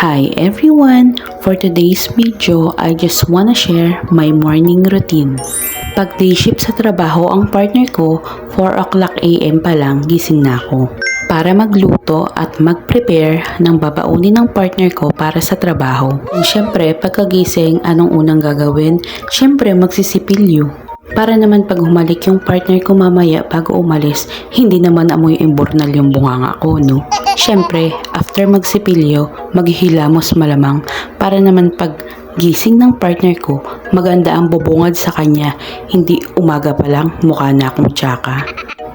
Hi everyone! For today's video, I just wanna share my morning routine. Pag day shift sa trabaho ang partner ko, 4 o'clock AM pa lang gising na ako. Para magluto at mag-prepare ng babaunin ng partner ko para sa trabaho. And syempre, pagkagising, anong unang gagawin? Syempre, magsisipilyo. Para naman pag humalik yung partner ko mamaya bago umalis, hindi naman amoy imburnal yung bunganga ko, no? Syempre, after magsipilyo, maghihilamos malamang para naman pag gising ng partner ko, maganda ang bubungad sa kanya, hindi umaga pa lang mukha na akong tsaka.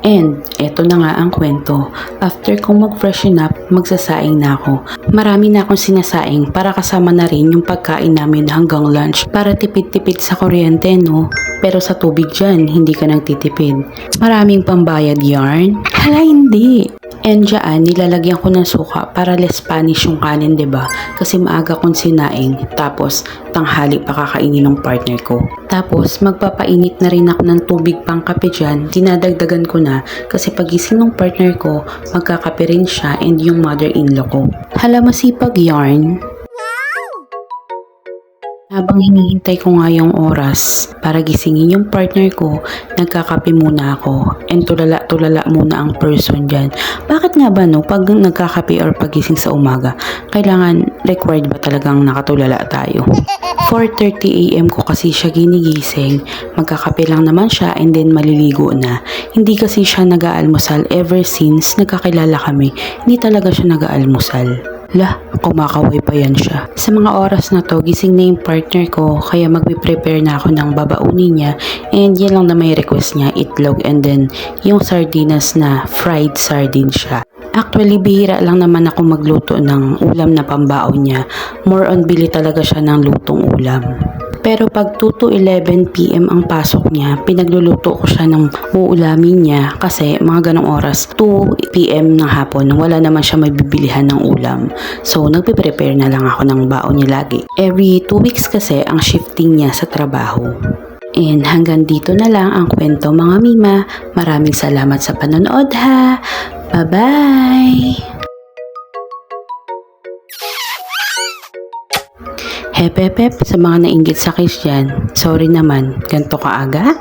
And, eto na nga ang kwento. After kong mag-freshen up, magsasaing na ako. Marami na akong sinasaing para kasama na rin yung pagkain namin hanggang lunch para tipid-tipid sa kuryente, no? Pero sa tubig dyan, hindi ka nagtitipid. Maraming pambayad yarn? Hala, hindi! And dyan, nilalagyan ko ng suka para less Spanish yung kanin, ba? Diba? Kasi maaga kong sinaing, tapos tanghali pa kakainin ng partner ko. Tapos, magpapainit na rin ako ng tubig pang kape dyan, dinadagdagan ko na kasi pagising ng partner ko, magkakape rin siya and yung mother-in-law ko. Hala, masipag yarn. Habang hinihintay ko nga yung oras para gisingin yung partner ko, nagkakape muna ako and tulala-tulala muna ang person dyan. Bakit nga ba no, pag nagkakape or pagising sa umaga, kailangan required ba talagang nakatulala tayo? 4:30 AM ko kasi siya ginigising, magkakape lang naman siya and then maliligo na. Hindi kasi siya nag-aalmusal ever since nagkakilala kami, hindi talaga siya nag-aalmusal. Lah, kumakaway pa yan siya. Sa mga oras na to, gising na yung partner ko, kaya magpe-prepare na ako ng babaunin niya and yan lang na may request niya, itlog and then yung sardinas na fried sardine siya. Actually, bihira lang naman ako magluto ng ulam na pambaon niya. More on bili talaga siya ng lutong ulam. Pero pag 2 to 11 PM ang pasok niya, pinagluluto ko siya ng uulamin niya kasi mga ganong oras, 2 PM ng hapon, wala naman siya mabibilihan ng ulam. So, nagpe-prepare na lang ako ng baon niya lagi. Every 2 weeks kasi ang shifting niya sa trabaho. And hanggang dito na lang ang kwento mga Mima. Maraming salamat sa panonood ha. Bye-bye! Hep sa mga nainggit sa kiss dyan. Sorry naman, ganito kaaga?